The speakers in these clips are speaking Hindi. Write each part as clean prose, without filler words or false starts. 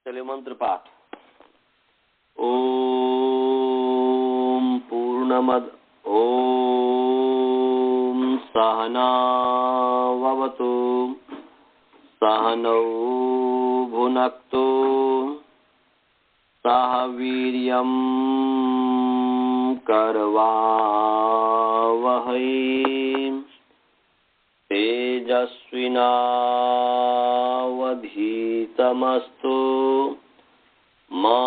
चलिए मंत्र पाठ। ओम पूर्णमद ओम सहनाववतु सहनौ भुनक्तु सह वीर्यं करवावहै तेजस्विनावधीतमस्तु मा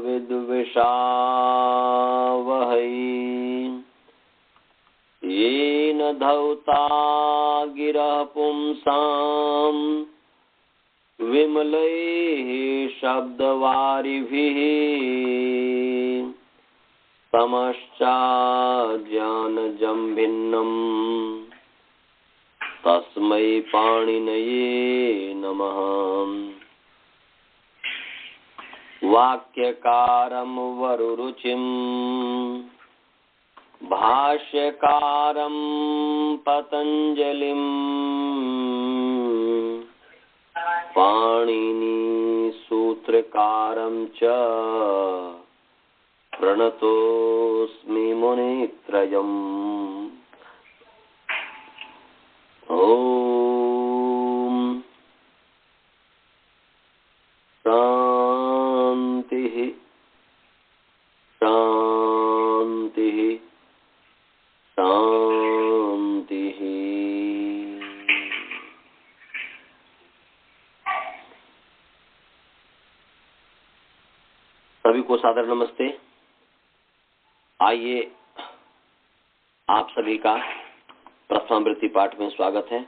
विद्विषावहै। येन धौता गिरः पुंसां विमलैः शब्दवारिभिः समश्चाज्ञानजं भिन्नम् तस्मै पाणिनये नमः। वाक्यकारं वरुरुचिं भाष्यकारं पतञ्जलिं पाणिनि सूत्रकारं च प्रणतोऽस्मि मुनित्रयम्। ओम शांति शांति शांति। सभी को सादर नमस्ते। आइए आप सभी का प्रथमावृत्ति पाठ में स्वागत है।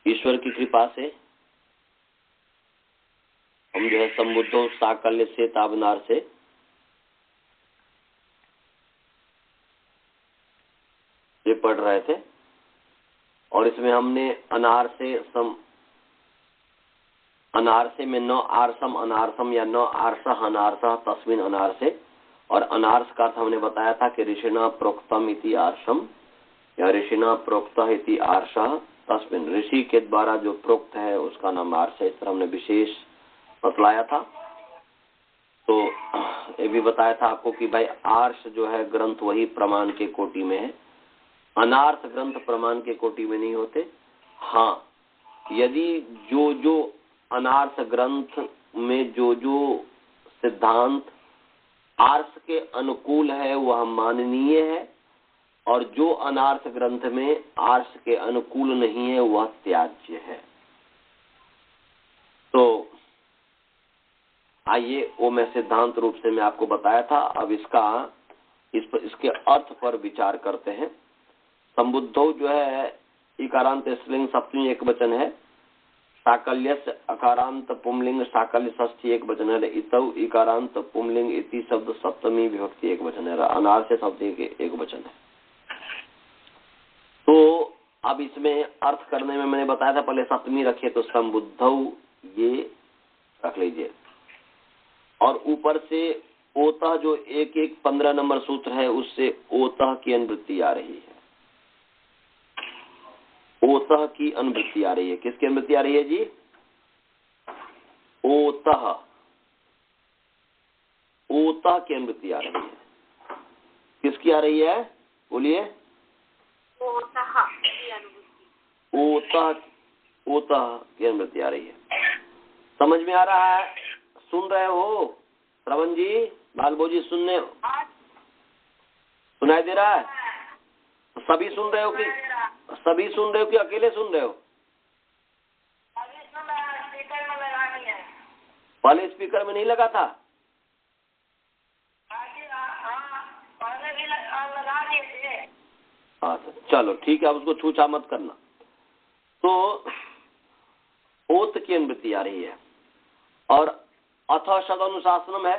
ईश्वर की कृपा से हम जो है संबुद्धो साकल्य से ताबनार से ये पढ़ रहे थे और इसमें हमने अनारसे में न आरसम अनारसम या न आरस अनारस तस्मिन अनारसे और अनार्स का अर्थ हमने बताया था कि ऋषिना प्रोक्तम इति आर्षम या ऋषिना प्रोक्त इति आर्ष तस्मिन, ऋषि के द्वारा जो प्रोक्त है उसका नाम आर्ष है। इस तरह हमने विशेष बतलाया था। तो ये भी बताया था आपको कि भाई आर्ष जो है ग्रंथ वही प्रमाण के कोटि में है, अनार्थ ग्रंथ प्रमाण के कोटि में नहीं होते। हाँ, यदि जो अनार्थ ग्रंथ में जो सिद्धांत आर्ष के अनुकूल है वह माननीय है और जो अनार्थ ग्रंथ में आर्ष के अनुकूल नहीं है वह त्याज्य है। तो आइए वो मैं सिद्धांत रूप से मैं आपको बताया था। अब इसके अर्थ पर विचार करते हैं। संबुद्धो जो है इकारांत स्त्रीलिंग सप्तमी एक वचन है, साकल्यस्य अकारांत पुंलिंग साकल्य षष्ठी एक वचन है, इतौ इकारांत पुंलिंग इति शब्द सप्तमी विभक्ति एक वचन है, अनार से शब्द एक वचन है। तो अब इसमें अर्थ करने में मैंने बताया था पहले सप्तमी रखे तो संबुद्धौ ये रख लीजिए और ऊपर से ओतः जो 15 नंबर सूत्र है उससे ओतः की अनुवृत्ति आ रही है। ओतः की अनुवृत्ति आ रही है। किसकी अनुवृत्ति आ रही है जी? ओतः की अनुवृत्ति आ रही है। किसकी आ रही है बोलिए? ओतः की अनुवृत्ति आ रही है। समझ में आ रहा है? सुन रहे हो श्रवण जी, बालबो जी सुनाई दे रहा है? सभी सुन रहे हो कि अकेले सुन रहे हो? पहले स्पीकर में नहीं लगा था? अच्छा चलो ठीक है, अब उसको छूछा मत करना। तो ओत की अनुवृत्ति आ रही है और अथ शब्द अनुशासनम है।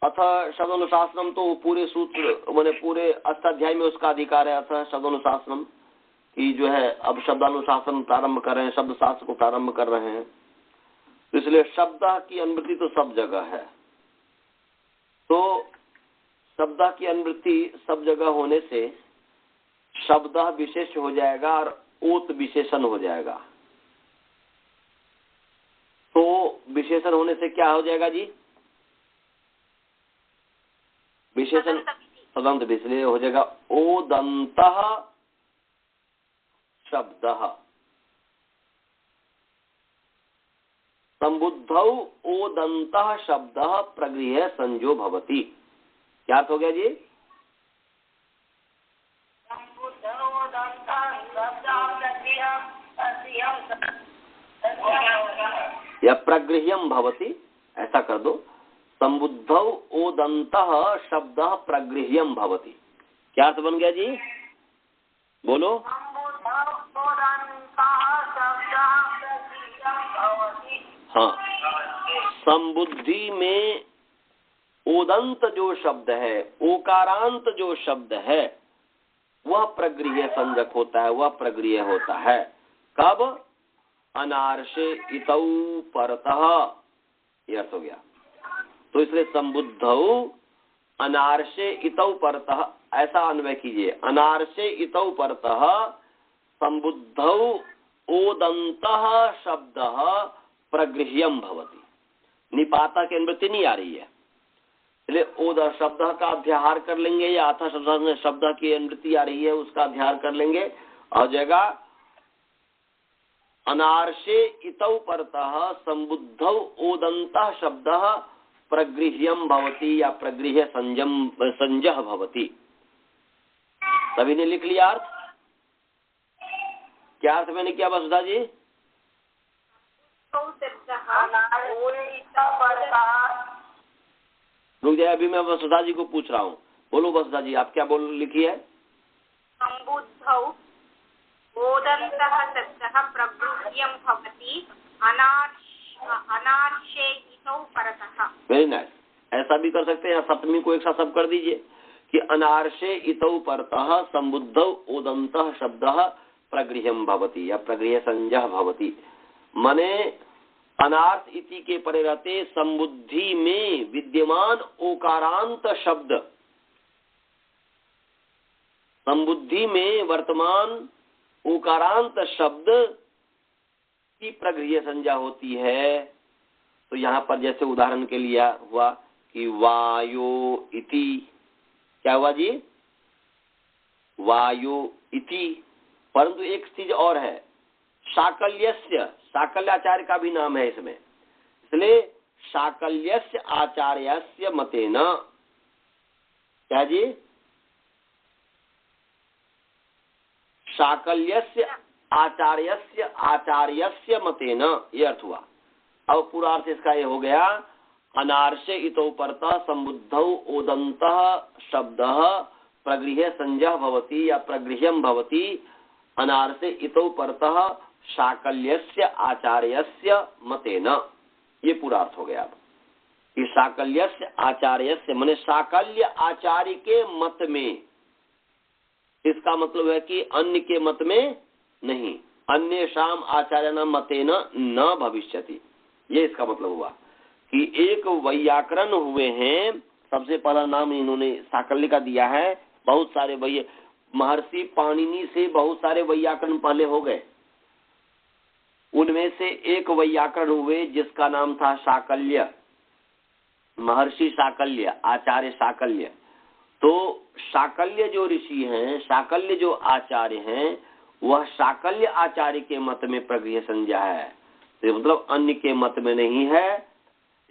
अथ शब्द अनुशासनम तो पूरे सूत्र मैंने पूरे अष्टाध्याय में उसका अधिकार है। अथ शब्द अनुशासनम की जो है अब शब्दानुशासन प्रारंभ कर रहे हैं, शब्द शास्त्र को प्रारंभ कर रहे हैं, तो इसलिए शब्द की अनुवृत्ति तो सब जगह है। तो शब्द की अनुवृत्ति सब जगह होने से शब्द विशेष हो जाएगा और ओत विशेषण हो जाएगा। तो विशेषण होने से क्या हो जाएगा जी? विशेषण तदंत, इसलिए हो जाएगा ओदंतः शब्दः। संबुद्धौ ओदंतः शब्दः प्रगृह्य संजो भवति। क्या अर्थ हो गया जी? या प्रगृह्यम भवति, ऐसा कर दो। संबुद्धौ ओदंतः शब्दः प्रगृह्यम भवति। क्या अर्थ बन गया जी? बोलो। हाँ, संबुद्धि में ओदंत जो शब्द है, ओकारांत जो शब्द है, वह प्रगृह्य संजक होता है, वह प्रगृह्य होता है। कब? अनार्षे इतौ परतः, यह अर्थ हो गया। तो इसलिए संबुद्धौ अनार्षे इतौ परतः, ऐसा अन्वय कीजिए। अनार्षे इतौ परतः संबुद्धौ ओदंतः शब्दः प्रगृह्यम भवति। निपाता की अनुवृत्ति नहीं आ रही है, इसलिए ओद शब्द का अध्याहार कर लेंगे, या अथ शब्द की अनुवृत्ति आ रही है उसका अध्याहार कर लेंगे। और जगह अनार्षे इतौ परतः संबुद्धौ ओदंतः शब्दः प्रगृह्यम भवति या प्रगृह्य संजह भवति। सभी ने लिख लिया अर्थ? क्या अर्थ मैंने किया वसुधा जी? रुक जाए, अभी मैं वसुधा जी को पूछ रहा हूँ। बोलो वसुधा जी, आप क्या बोल लिखी है? संबुद्धौ ओदन्तः शब्दः प्रगृह्यं भवति अनार्षे इतौ परतः। Very nice. ऐसा भी कर सकते हैं, सप्तमी को एक साथ सब कर दीजिए कि अनार्षे इतौ परतः संबुद्धौ ओदन्तः शब्दः प्रगृह्यम भवति या प्रगृह्य संजह भवति। मने अनार्थ इति के परे रहते संबुद्धि में विद्यमान ओकारांत शब्द, संबुद्धि में वर्तमान ओकारांत शब्द की प्रगृह्य संज्ञा होती है। तो यहाँ पर जैसे उदाहरण के लिए हुआ कि वायो इति, क्या हुआ जी? वायो इति। परंतु एक चीज और है, शाकल्यस्य, शाकल्याचार्य का भी नाम है इसमें, इसलिए शाकल्यस्य आचार्यस्य मतेन, क्या जी? शाकल्यस्य आचार्यस्य मतेन, यह अर्थ हुआ। अब पूरा अर्थ इसका ये हो गया, अनार्षे इतौ परतः संबुद्धौ ओदन्तः शब्दः प्रगृह्य संजह भवति या प्रगृह्यम भवति अनार्षे इतौ परतः शाकल्यस्य आचार्यस्य मतेन। ये पूरा अर्थ हो गया। अब कि शाकल्यस्य आचार्यस्य माने शाकल्य आचार्य के मत में, इसका मतलब है कि अन्य के मत में नहीं, अन्य शाम आचार्य मतेन न भविष्यति। ये इसका मतलब हुआ कि एक वैयाकरण हुए हैं, सबसे पहला नाम इन्होंने शाकल्य का दिया है। बहुत सारे महर्षि पाणिनि से बहुत सारे वैयाकरण पहले हो गए, उनमें से एक वैयाकरण हुए जिसका नाम था शाकल्य, महर्षि शाकल्य, आचार्य शाकल्य। तो शाकल्य जो ऋषि हैं, शाकल्य जो आचार्य हैं, वह शाकल्य आचार्य के मत में प्रगृह्य संज्ञा है, तो मतलब अन्य के मत में नहीं है।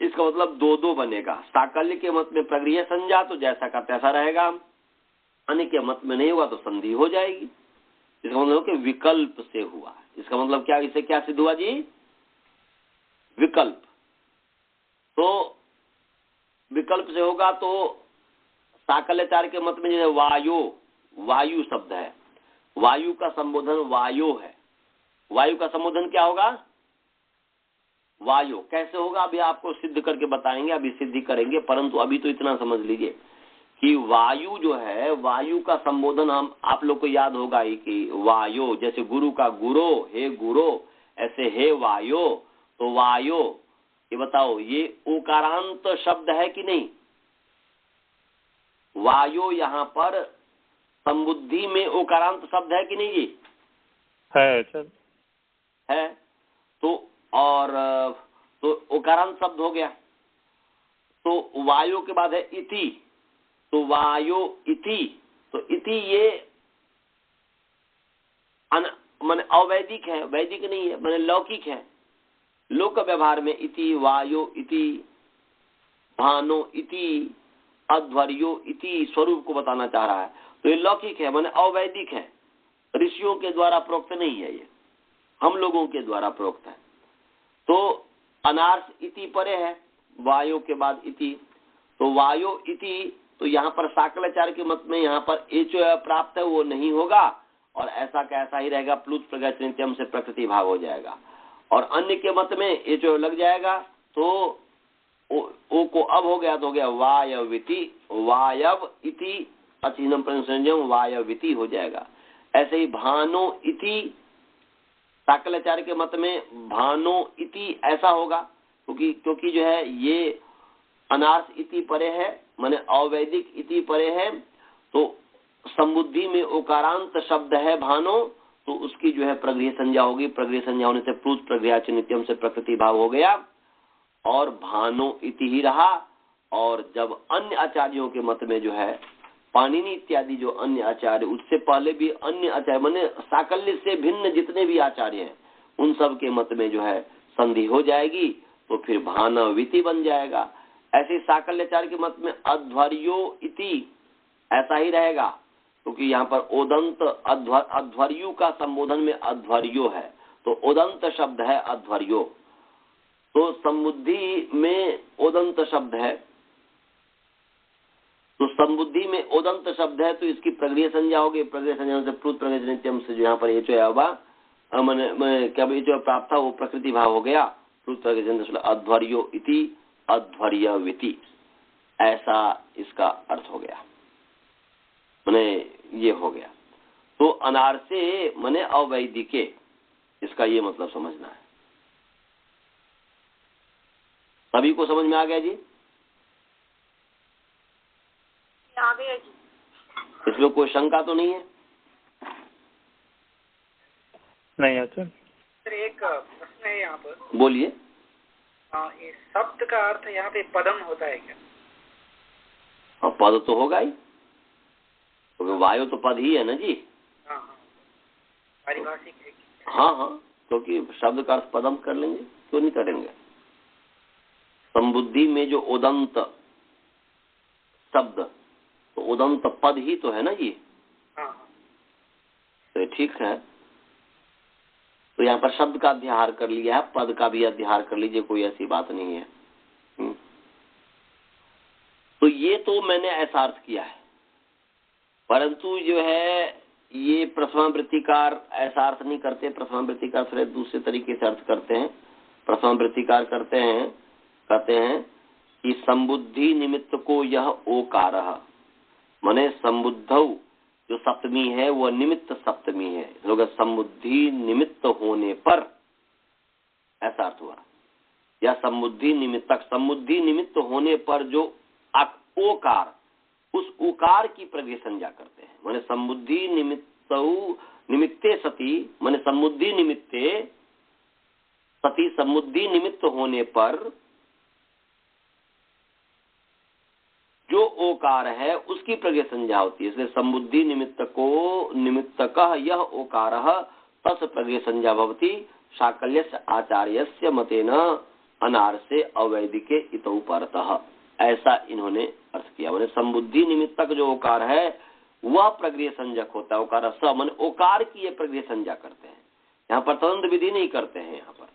इसका मतलब दो दो बनेगा। शाकल्य के मत में प्रगृह्य संज्ञा तो जैसा का तैसा रहेगा, अन्य के मत में नहीं हुआ तो संधि हो जाएगी। इसका मतलब कि विकल्प से हुआ। इसका मतलब क्या, इसे क्या सिद्ध हुआ जी? विकल्प। तो विकल्प से होगा तो शाकल्याचार्य के मत में जैसे वायु शब्द है, वायु का संबोधन वायो है। वायु का संबोधन क्या होगा? वायु। कैसे होगा अभी आपको सिद्ध करके बताएंगे, अभी सिद्धि करेंगे, परंतु अभी तो इतना समझ लीजिए कि वायु जो है, वायु का संबोधन हम आप लोग को याद होगा ही कि वायो, जैसे गुरु का गुरो, हे गुरो, ऐसे हे वायो। तो वायो, ये बताओ, ये ओकारांत शब्द है कि नहीं? वायो यहाँ पर संबुद्धि में ओकारांत शब्द है कि नहीं जी? है सर, है। तो और तो ओकारांत शब्द हो गया। तो वायु के बाद है इति, तो वायो इति, तो इति ये माने अवैदिक है, वैदिक नहीं है, माने लौकिक है। लोक व्यवहार में इति, वायो इति, भानो इति, अध्वर्यो इति स्वरूप को बताना चाह रहा है। तो ये लौकिक है, माने अवैदिक है, ऋषियों के द्वारा प्रोक्त नहीं है, ये हम लोगों के द्वारा प्रोक्त है। तो अनार्स इति परे है, वायो के बाद इति, तो वायो इति, तो यहाँ पर साकलाचार्य के मत में यहाँ पर एच प्राप्त है वो नहीं होगा, और ऐसा कैसा ही रहेगा, प्लुत प्रगतिनित्यम से प्रकृति भाव हो जाएगा। और अन्य के मत में एच लग जाएगा तो ओ को अब हो गया, तो हो गया वायविति, वायव इति अचिन्हम प्रसंजम वायविति हो जाएगा। ऐसे ही भानो इति, साकलाचार्य के मत में भानो इति ऐसा होगा, क्योंकि जो है ये अनार्स इति परे है, माने अवैदिक इति परे है, तो समुद्धि में ओकारांत शब्द है भानो, तो उसकी जो है प्रगृह संज्ञा होगी। प्रगृह संज्ञा होने से प्लुत प्रगृह नित्यम से प्रकृति भाव हो गया और भानो इति ही रहा। और जब अन्य आचार्यों के मत में जो है पाणिनि इत्यादि जो अन्य आचार्य, उससे पहले भी अन्य आचार्य माने साकल्य से भिन्न जितने भी आचार्य हैं, उन सब के मत में जो है संधि हो जाएगी, तो फिर भानविति बन जाएगा। ऐसे साकल्याचार्य के मत में अध्वर्यो इति ऐसा ही रहेगा, क्योंकि यहाँ पर ओदंत अध्वर्यु का संबोधन में अध्वर्यो है, तो ओदंत शब्द है अध्वर्यो, तो समुद्धि में ओदंत शब्द है, तो समुद्धि में ओदंत शब्द है, तो इसकी प्रगृह संज्ञा होगी। प्रगृह संज्ञा से प्लुत प्रगृह नित्यम से जो यहाँ पर एचो क्या जो प्राप्त था वो प्रकृति भाव हो गया। प्लुत प्रगृह अध्वर्यो इति अध्वर्यविति, ऐसा इसका अर्थ हो गया, माने ये हो गया। तो अनार्से माने अवैदिके, इसका ये मतलब समझना है। सभी को समझ में आ गया जी? आ गया जी। इसमें कोई शंका तो नहीं है? नहीं आचार्य। सर एक प्रश्न है यहाँ पर। बोलिए। इस शब्द का अर्थ यहाँ पे पदम होता है क्या? हाँ, पद तो होगा ही, क्योंकि वायु तो पद ही है ना जी। हाँ, पारिभाषिक है। हाँ हाँ, क्योंकि शब्द का अर्थ पदम कर लेंगे, क्यों नहीं करेंगे। संबुद्धि में जो उदंत शब्द, तो उदंत पद ही तो है ना जी। हाँ, तो ठीक है, तो यहाँ पर शब्द का अध्याहार कर लिया है, पद का भी अध्याहार कर लीजिए, कोई ऐसी बात नहीं है। तो ये तो मैंने ऐसा अर्थ किया है, परंतु जो है ये प्रथमावृत्तिकार ऐसा अर्थ नहीं करते। प्रथमावृत्तिकार थोड़े दूसरे तरीके से अर्थ करते हैं। प्रथमावृत्तिकार कहते हैं कि संबुद्धि निमित्त को यह ओकार, माने संबुद्धौ जो सप्तमी है वह निमित्त सप्तमी है, लोग समुद्धि निमित्त होने पर, ऐसा अर्थ हुआ। या समुद्धि निमित्तक, समुद्धि निमित्त होने पर जो ओकार, उस उकार की प्रगृह संज्ञा करते हैं। माने समुद्धि निमित्ते सती, माने समुद्धि निमित्ते सती, समुद्धि निमित्त होने पर जो ओकार है उसकी प्रगृह संज्ञा होती है। इसलिए समुद्धि निमित्तकः यह ओकारः तस् प्रगृह संज्ञा भवति शाकल्यस्य आचार्यस्य मतेन अनार्से अवैदिके इतौ परतः, ऐसा इन्होंने अर्थ किया। माने समुद्धि निमित्तक जो ओकार है वह प्रगृह संज्ञक होता है। ओकार स माने ओकार की ये प्रगृह संज्ञा करते हैं, यहाँ पर तदंत विधि नहीं करते हैं। यहाँ पर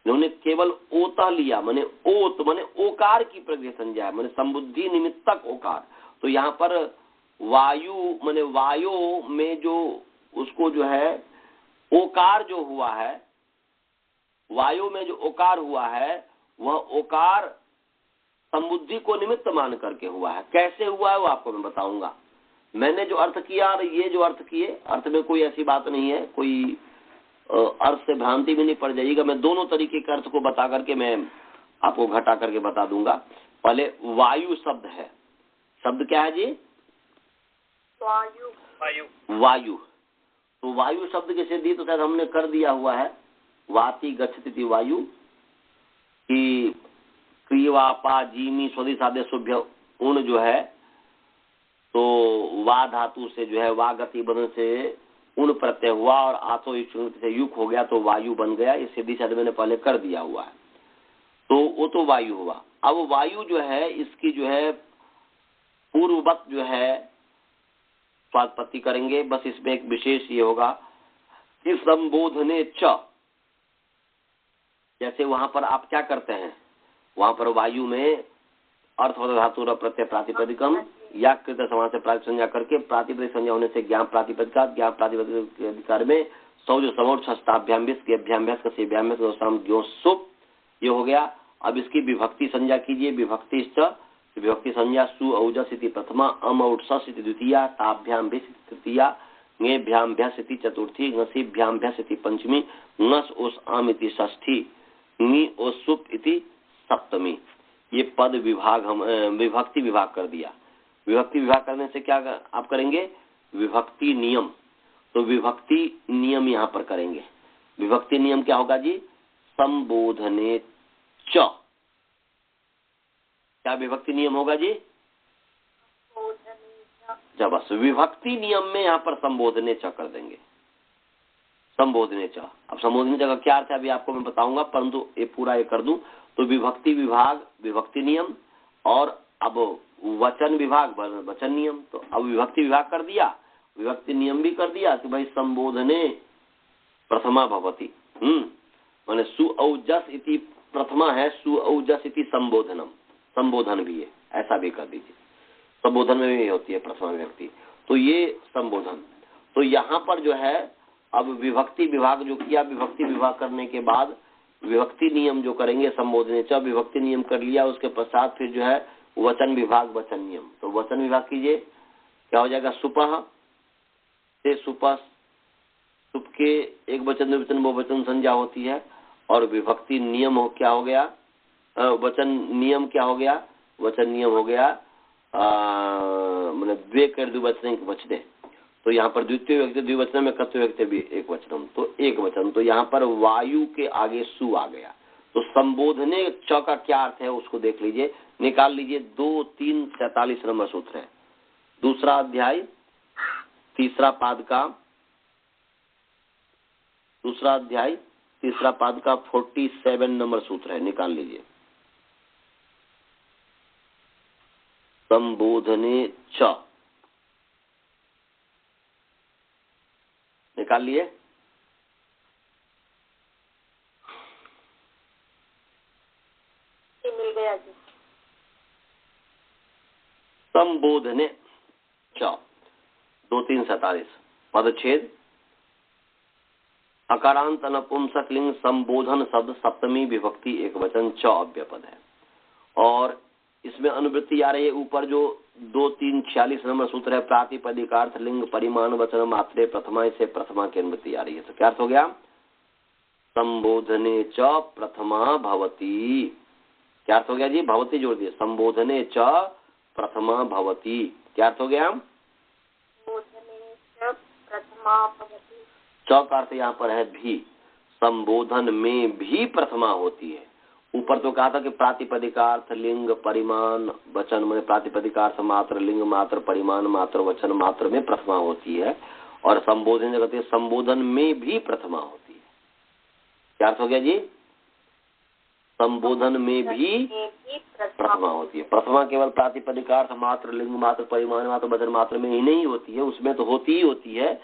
इन्होंने केवल ओता लिया, माने ओत माने ओकार की प्रगृह संज्ञा है, माने समुद्धि निमित्तक ओकार। तो यहाँ पर वायु माने वायु में जो उसको जो है ओकार जो हुआ है, वायु में जो ओकार हुआ है वह ओकार समुद्धि को निमित्त मान करके हुआ है। कैसे हुआ है वो आपको मैं बताऊंगा। मैंने जो अर्थ किया और ये जो अर्थ किए, अर्थ में कोई ऐसी बात नहीं है, कोई अर्थ से भ्रांति भी नहीं पड़ जाएगा। मैं दोनों तरीके के अर्थ को बता करके मैं आपको घटा करके बता दूंगा। पहले वायु शब्द है, शब्द क्या है जी? वायु। वायु। वायु। तो वायु शब्द की सिद्धि तो शायद हमने कर दिया हुआ है, वाति गच्छति वायु, कि क्रियवापा जीमी स्वदिशादेशुभ्य उण जो है तो वा धातु से जो है वा गति बदन से उण प्रत्यय हुआ और आथो से युग हो गया तो वायु बन गया। ये सिद्धि शब्द मैंने पहले कर दिया हुआ है, तो वो तो वायु हुआ। अब वायु जो है इसकी जो है पूर्ववत जो है स्वात्पत्ति करेंगे। बस इसमें एक विशेष ये होगा कि संबोधने च, जैसे वहां पर आप क्या करते हैं, वहां पर वायु में अर्थ धातु प्रत्यय प्रातिपदिकम या कृत समास से प्रातिपदिक संज्ञा करके प्रातिपदिक संज्ञा होने से ज्ञान प्रातिपदिका, ज्ञान प्रातिपदिक के अधिकार में सौ जो समोर छस्ताभ्याम सुप ये हो गया। अब इसकी विभक्ति संज्ञा कीजिए। विभक्ति विभक्ति संज्ञा सु औजस इति प्रथमा, अम औट्स इति द्वितीया, ताभ्याम भ्यस इति तृतीया, ङेभ्याम भ्यस इति चतुर्थी, ङसीभ्याम भ्यस इति पंचमी, ङस ओस आम इति षष्ठी, ङी ओस सुप इति सप्तमी। ये पद विभाग हम विभक्ति विभाग कर दिया। विभक्ति विभाग करने से क्या आप करेंगे, विभक्ति नियम। तो विभक्ति नियम यहाँ पर करेंगे। विभक्ति नियम क्या होगा जी, संबोधने च। क्या विभक्ति नियम होगा जी, जब बस विभक्ति नियम में यहाँ पर संबोधने च कर देंगे। संबोधने च, अब संबोधने च का क्या अर्थ है अभी आपको मैं बताऊंगा, परंतु ये पूरा ये कर दूं तो विभक्ति विभाग विभक्ति नियम और अब वचन विभाग वचन नियम। तो अब विभक्ति विभाग कर दिया, विभक्ति नियम भी कर दिया कि भाई संबोधने प्रथमा भवति। माने सुऔजस इति प्रथमा है, सुऔजस इति संबोधनम, संबोधन भी है, ऐसा भी कर दीजिए। संबोधन में भी होती है प्रथमा विभक्ति, तो ये संबोधन। तो यहाँ पर जो है अब विभक्ति विभाग जो किया, विभक्ति विभाग करने के बाद विभक्ति नियम जो करेंगे संबोधने च, विभक्ति नियम कर लिया, उसके पश्चात फिर जो है वचन विभाग वचन नियम। तो वचन विभाग कीजिए, क्या हो जाएगा, सुपह से सुपस, सुप के एक वचन द्विवचन बहुवचन संज्ञा होती है। और विभक्ति नियम हो क्या हो गया, वचन नियम क्या हो गया, वचन नियम हो गया मतलब द्वे कर द्विवचन वचने। तो यहाँ पर द्वितीय व्यक्ति द्विवचन में कत्व व्यक्ति भी एक वचनम, तो एक वचन। तो यहाँ पर वायु के आगे सु आ गया। तो संबोधने च का क्या अर्थ है उसको देख लीजिए, निकाल लीजिए। 2, 3, 47 नंबर सूत्र है, दूसरा अध्याय तीसरा पाद का, दूसरा अध्याय तीसरा पाद का 47 नंबर सूत्र है, निकाल लीजिए। संबोधने च, निकाल लिए। मिल गया जी। संबोधने च 2, 3, 47 पदच्छेद अकारांत नपुंसक लिंग संबोधन शब्द सप्तमी विभक्ति एक वचन च अव्यपद है। और इसमें अनुवृत्ति आ रही है ऊपर जो 2, 3, 46 नंबर सूत्र है, प्रातिपदिकार्थ लिंग परिमाण वचन मात्रे प्रथमा से प्रथमा की अनुवृत्ति आ रही है। तो क्या अर्थ हो गया, संबोधने च प्रथमा भवती। क्या अर्थ हो गया जी, भवती जोड़ दिए, संबोधने च प्रथमा भवती। क्या अर्थ हो गया, च का अर्थ यहाँ पर है भी, संबोधन में भी प्रथमा होती है। ऊपर तो कहा था कि प्रातिपदिकार्थ लिंग परिमाण वचन में प्रातिपदिकार्थ मात्र लिंग मात्र परिमाण मात्र वचन मात्र में प्रथमा होती है, और संबोधन कहते हैं संबोधन में भी प्रथमा होती है। क्या अर्थ हो गया जी, संबोधन में भी प्रथमा होती है। प्रथमा केवल प्रातिपदिकार्थ मात्र लिंग मात्र परिमाण मात्र वचन मात्र में ही नहीं होती है, उसमें तो होती ही होती है,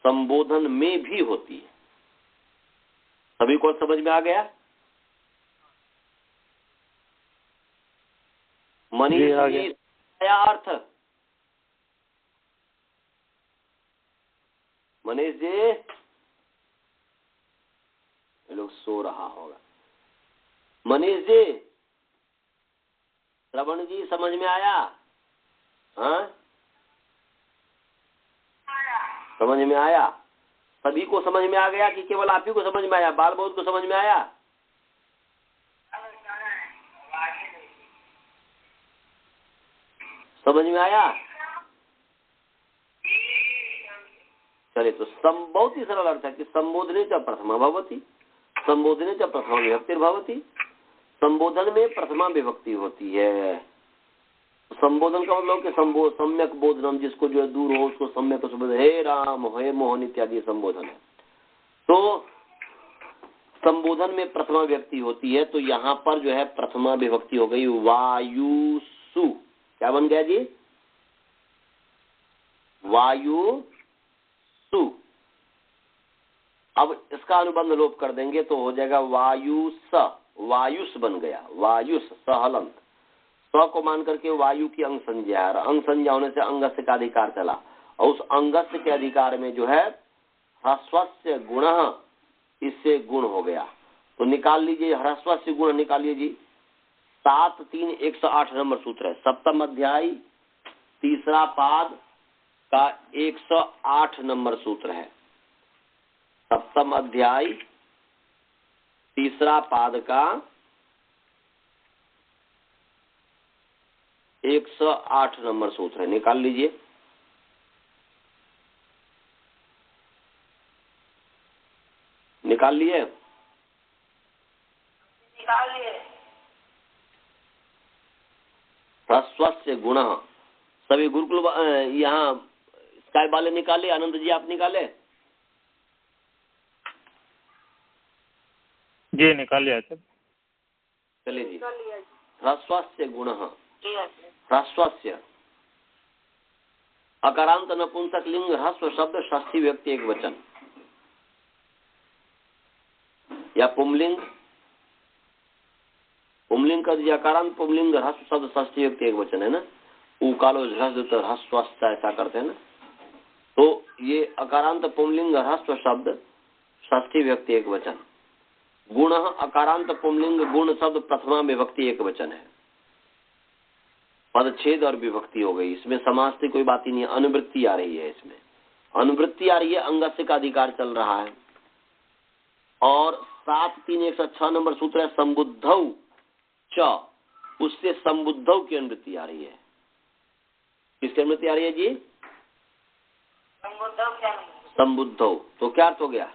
संबोधन में भी होती है। सभी को समझ में आ गया। मनीष जी क्या अर्थ, मनीष जी ये लोग सो रहा होगा। मनीष जी, श्रवण जी समझ में आया, हाँ समझ में आया। सभी को समझ में आ गया कि केवल आप ही को समझ में आया, बाल बहुत को समझ में आया। समझ में आया। चलिए, तो बहुत ही सरल अर्थ है कि संबोधने च प्रथमा भवती, संबोधने च प्रथमा विभक्ति भवती, संबोधन में प्रथमा विभक्ति होती है। संबोधन का मतलब कि सम्यक बोधनम, जिसको जो है दूर हो उसको सम्यक संबोधन, हे राम, हे मोहन इत्यादि संबोधन है। तो संबोधन में प्रथमा विभक्ति होती है, तो यहाँ पर जो है प्रथमा विभक्ति हो गई वायुसु। क्या बन गया जी? वायुसु। अब इसका अनुबंध लोप कर देंगे तो हो जाएगा वायुस। वायुस बन गया, वायुस सहलंत। स्व को मान करके वायु की अंग संज्ञा है, अंग संज्ञा होने से अंगस्य का अधिकार चला, और उस अंगस्य के अधिकार में जो है ह्रस्वस्य गुण, इससे गुण हो गया। तो निकाल लीजिए, ह्रस्वस्य गुण निकालिए जी। 7-3-108 नंबर सूत्र है, सप्तम अध्याय तीसरा पाद का 108 नंबर सूत्र है। सप्तम अध्याय तीसरा पाद का 108 नंबर सूत्र है, निकाल लीजिए। निकाल लिए? निकाल लिए। ह्रस्वस्य गुण, सभी गुरुकुल यहाँ स्काई वाले निकाले, आनंद जी आप निकाले? जी निकाल लिया सर। चलिए जी। ह्रस्वस्य गुण, ह्रस्वस्य अकारांत नपुंसक लिंग ह्रस्व शब्द षष्ठी व्यक्ति एक वचन, या पुमलिंग, पुमलिंग का अकारांत पुमलिंग ह्रस्व शब्द षष्ठी व्यक्ति एक वचन है ना, उकालो ह्रस्व ऐसा करते हैं ना। तो ये अकारांत पुमलिंग ह्रस्व शब्द षष्ठी व्यक्ति एक वचन। गुण अकारांत पुमलिंग गुण शब्द प्रथमा विभक्ति एक वचन है। पदच्छेद और विभक्ति हो गई, इसमें समास की कोई बात ही नहीं है। अनुवृत्ति आ रही है, इसमें अनुवृत्ति आ रही है, अंगस्य का अधिकार चल रहा है। और 7-3-106 नंबर सूत्र है संबुद्धौ च, उससे संबुद्धौ की अनुवृत्ति आ रही है। किसकी अनुवृत्ति आ रही है जी? संबुद्धौ। तो क्या अर्थ हो गया?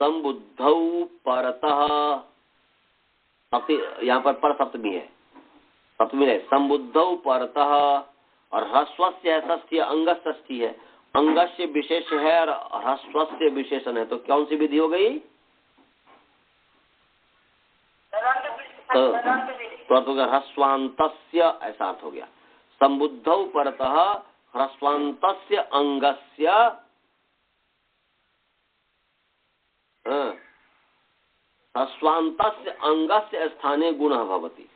संबुद्धौ परतः, यहाँ पर सप्तमी है, सप्तमी है, संबुद्धौ परतः, और ह्रस्वस्य है षष्ठी, अंगस्य षष्ठी है, अंगस्य विशेष है और ह्रस्वस्य विशेषण है। तो कौन सी विधि हो गई? तो अर्थ हो गया ह्रस्वांतस्य, ऐसा अर्थ हो गया। संबुद्धौ परतः ह्रस्वांतस्य अंगस्य, ह्रस्वांतस्य अंगस्य स्थाने गुणः भवति।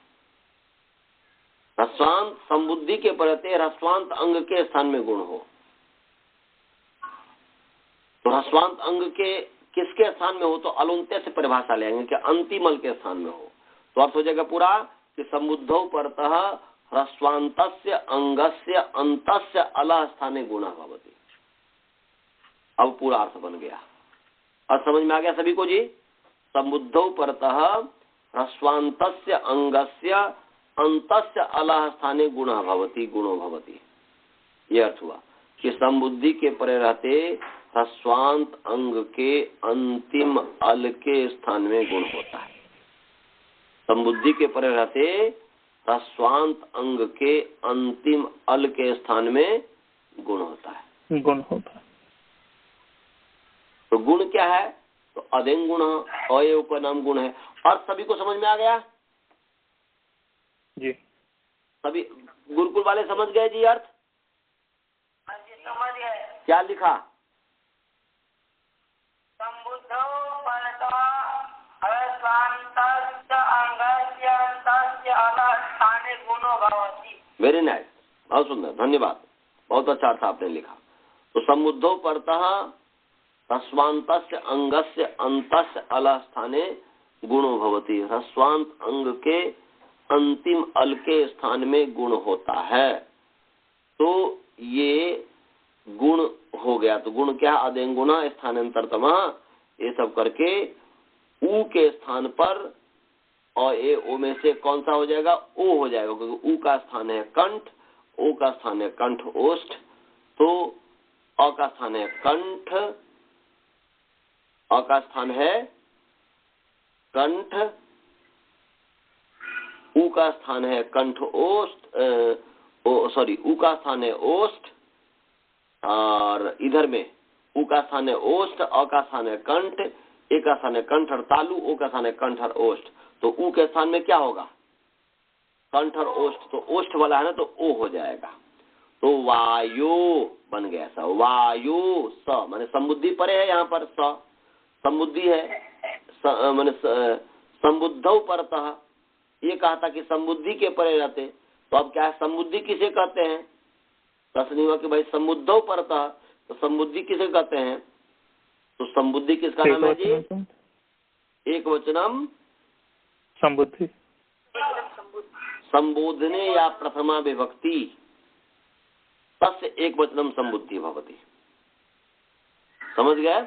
ह्रस्वांत संबुद्धि के परते ह्रस्वांत अंग के स्थान में गुण हो। तो ह्रस्वांत अंग के किसके स्थान में हो? तो अलुंत्य से परिभाषा लेंगे कि अंतिम अल के स्थान में हो। तो अर्थ हो जाएगा पूरा कि संबुद्धौ परतः ह्रस्वांतस्य अंगस्य अंतस्य अलः स्थाने गुणः भवति। अब पूरा अर्थ बन गया। और समझ में आ गया सभी को जी? संबुद्धौ परतः ह्रस्वांतस्य अंगस्य अंतस्य अलः स्थाने गुणः भवति, गुणो भवति। यह अर्थ हुआ कि संबुद्धि के परे रहते ह्रस्वांत अंग के अंतिम अल के स्थान में गुण होता है। संबुद्धि के परे रहते ह्रस्वांत अंग के अंतिम अल के स्थान में गुण होता है, गुण होता है। तो गुण क्या है? तो अदेंग गुण, अय उपनाम गुण है। और सभी को समझ में आ गया जी? सभी गुरुकुल वाले समझ गए जी अर्थ? समझ गए। क्या लिखा? संबुद्धौ परतः ह्रस्वान्तस्य अंगस्य अंतस्य अलः स्थाने गुणो भवति। वेरी नाइस, बहुत सुंदर, धन्यवाद, बहुत अच्छा अर्थ आपने लिखा। तो संबुद्धौ परतः ह्रस्वांतस्य अंगस्य अंतस्य अलः स्थाने गुणो भवति। ह्रस्वांत अंग के अंतिम अल के स्थान में गुण होता है। तो ये गुण हो गया। तो गुण क्या? अदेंग गुण स्थानांतरतम, ये सब करके ऊ के स्थान पर और ए ओ में से कौन सा हो जाएगा? ओ हो जाएगा, क्योंकि ऊ का स्थान है कंठ, ओ का स्थान है कंठ ओष्ठ, तो अ का स्थान है कंठ, अ का स्थान है कंठ उ का स्थान है कंठ ओष्ठ, सॉरी उ का स्थान है ओष्ठ, और इधर में उ का स्थान है ओष्ठ, अ का स्थान है कंठ, ए का स्थान है कंठ और तालु, ओ का स्थान है कंठ और ओष्ठ। तो उ के स्थान में क्या होगा? कंठ और ओष्ठ। तो ओष्ठ वाला है ना, तो ओ हो जाएगा। तो वायु बन गया सा, वायु स माने समुद्धि परे है, यहाँ पर स समुद्धि है, माने संबुद्धौ परतः। ये कहा था कि समुद्धि के परे रहते, तो अब क्या है, समुद्धि किसे कहते हैं? प्रश्न हुआ कि भाई समुद्धौ परतः, तो समुद्धि किसे कहते हैं? तो संबुद्धि किसका नाम है जी? एक वचनम संबुद्धि, संबोधने या प्रथमा विभक्ति तस्य एक वचनम संबुद्धि भवति। समझ गए?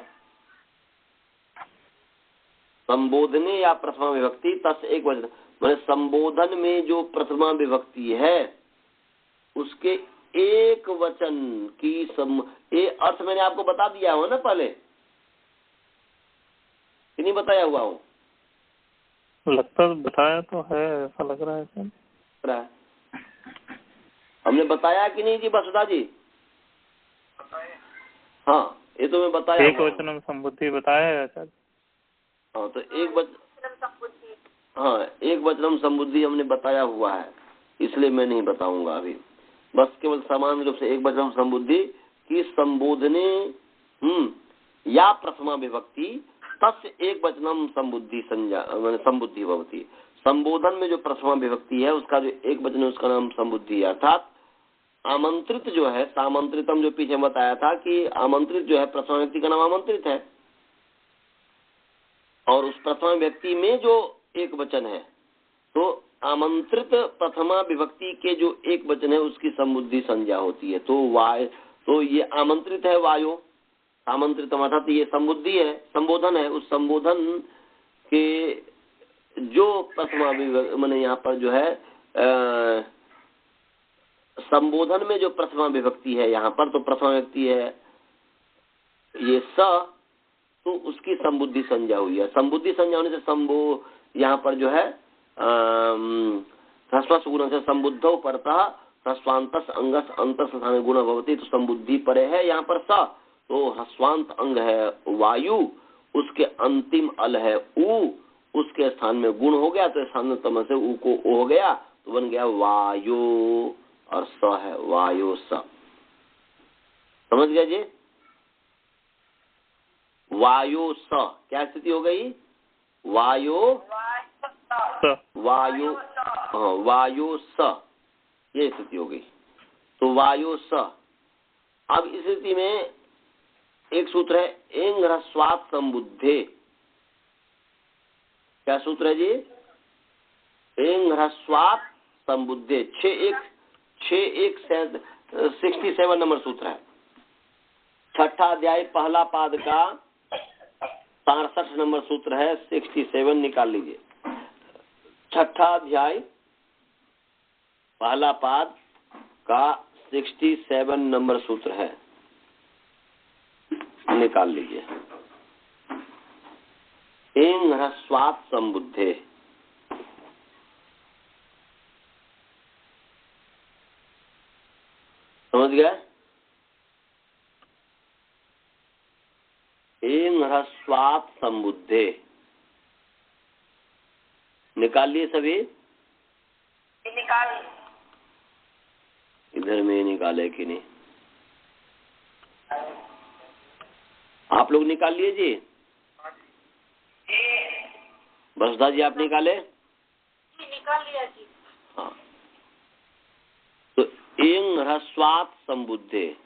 संबोधने या प्रथमा विभक्ति तस्य एक वचन, मैंने संबोधन में जो प्रथमा विभक्ति है उसके एक वचन की ये अर्थ मैंने आपको बता दिया हो ना पहले, कि नहीं बताया हुआ हो? लगता बताया तो है, ऐसा लग रहा है सर। हमने बताया कि नहीं जी वसुधा जी? हाँ, ये तो मैं बताया, एक वचनम संबुद्धि बताया है सर। हाँ, तो एक वचनम संबुद्धि हमने बताया हुआ है, इसलिए मैं नहीं बताऊंगा अभी। बस केवल सामान्य रूप से एक वचनम संबुद्धि की संबोधने या प्रथमा विभक्ति तस्य एक वचनम संबुद्धि संबुद्धि भवति। संबोधन में जो प्रथमा विभक्ति है उसका जो एक वचन है उसका नाम संबुद्धि है। अर्थात आमंत्रित जो है, सामंत्रितम जो पीछे बताया था कि आमंत्रित जो है प्रथमा व्यक्ति का नाम आमंत्रित है, और उस प्रथमा व्यक्ति में जो एक वचन है तो आमंत्रित प्रथमा विभक्ति के जो एक वचन है उसकी संबुद्धि संज्ञा होती है। तो ये आमंत्रित है वायु, आमंत्रित अर्थात ये संबुद्धि है, संबोधन है। उस संबोधन के जो प्रथमा मैंने यहाँ पर जो है संबोधन में जो प्रथमा विभक्ति है यहाँ पर, तो प्रथमा व्यक्ति है ये स, तो उसकी संबुद्धि संज्ञा हुई है। संबुद्धि संज्ञा होने से यहाँ पर जो है ह्रस्व गुण से संबुद्धौ परतः ह्रस्वांतस अंगस अंतस स्थान गुण भवति, तो संबुद्धि परे है यहाँ पर स, तो ह्रस्वांत अंग है वायु, उसके अंतिम अल है उ, उसके स्थान में गुण हो गया, तो स्थान तम से उ को ओ हो गया, तो बन गया वायु, और स है वायु स। समझ गया जी? वायु स क्या स्थिति हो गई? वायु वायु, हाँ वायु स, ये स्थिति हो गई। तो वायु स। अब इस स्थिति में एक सूत्र है एंग ह्रस्वात् संबुद्धे। क्या सूत्र है जी? एंग ह्रस्वात् संबुद्धे। 67 नंबर सूत्र है, छठा अध्याय पहला पाद का 67 नंबर सूत्र है, 67 निकाल लीजिए। छठा अध्याय पहला पाद का 67 नंबर सूत्र है, निकाल लीजिए। एंग ह्रस्वात् संबुद्धे। समझ गए? एंग ह्रस्वात् संबुद्धे निकाल लिए सभी? निकाल। इधर में निकाले कि नहीं? आप लोग निकाल लिए जी? बसदा जी आप निकाले? निकाल लिया जी। हाँ, तो एंग ह्रस्वात् संबुद्धे।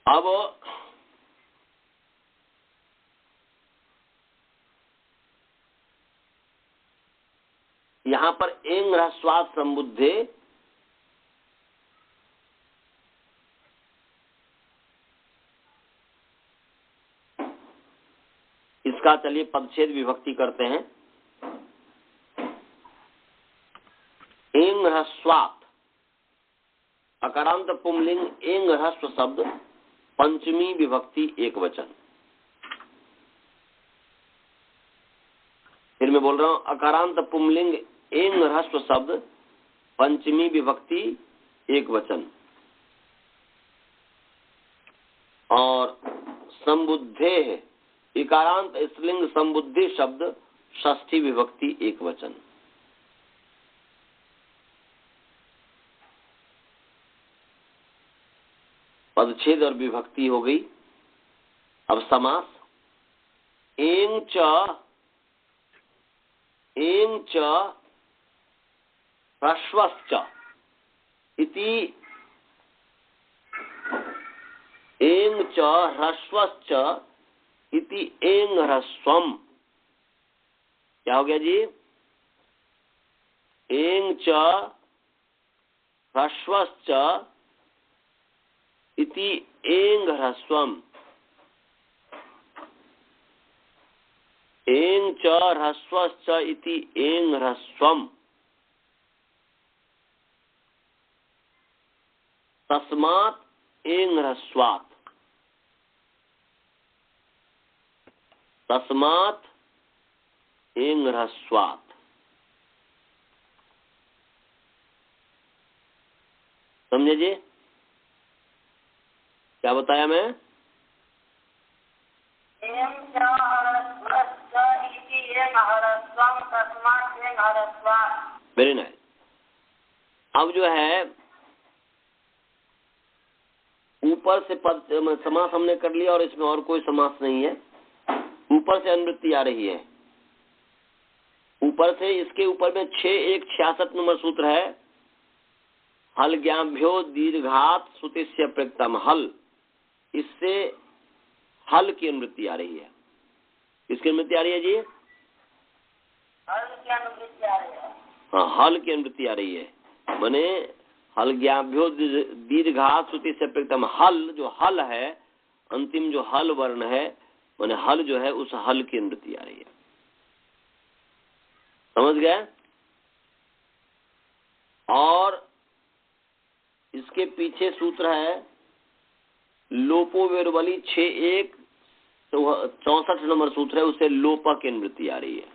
अब यहां पर एंग ह्रस्वात् संबुद्धे इसका चलिए पदच्छेद विभक्ति करते हैं। एंग ह्रस्वात् अकारांत पुंलिंग एंग ह्रस्व शब्द पंचमी विभक्ति एक वचन। फिर मैं बोल रहा हूं, अकारांत पुंलिंग एंग ह्रस्व शब्द पंचमी विभक्ति एक वचन। और संबुद्धे इकारांत स्त्रीलिंग संबुद्धि शब्द षष्ठी विभक्ति एक वचन। पदच्छेद और विभक्ति हो गई। अब समास, एंग च ह्रस्वश्च इति, एंग च ह्रस्वश्च इति एंग ह्रस्वम। क्या हो गया जी? एंग च ह्रस्वश्च इति एंग ह्रस्वम। एंग च ह्रस्वश्च इति एंग ह्रस्वम। तस्मात् एंग ह्रस्वात्। तस्मात् एंग ह्रस्वात्। समझे जी? क्या बताया मैं? Very nice. अब जो है ऊपर से पद समास हमने कर लिया और इसमें और कोई समास नहीं है। ऊपर से अनुवृत्ति आ रही है। ऊपर से इसके ऊपर में 6-1-66 नंबर सूत्र है। हल ज्ञाभ्यो दीर्घात श्रुतिस्य प्रयुक्तम हल। इससे हल की अनुवृत्ति आ रही है। किसकी अनुवृत्ति आ रही है जी? हल की अनुवृत्ति आ रही है। हाँ, हल की अनुवृत्ति आ रही है। माने हल ज्ञाभ्यो दीर्घात श्रुति से प्रयुक्तम हल, जो हल है, अंतिम जो हल वर्ण है, माने हल जो है, उस हल की अनुवृत्ति आ रही है। समझ गए? और इसके पीछे सूत्र है लोपो वेरवली 6-1-64 नंबर सूत्र है, उससे लोपा की अनुवृत्ति आ रही है।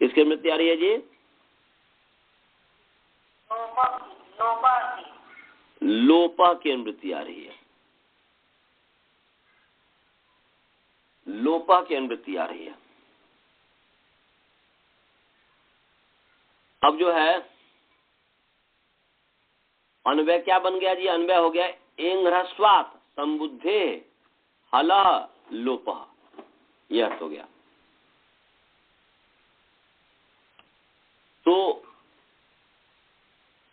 किसकी अनुवृत्ति आ रही है जी? लोपा की अनुवृत्ति आ रही है। लोपा की अनुवृत्ति आ रही है। अब जो है अन्वय क्या बन गया जी? अन्वय हो गया एंग ह्रस्वात् संबुद्धे हल लोपः। यह अर्थ हो गया। तो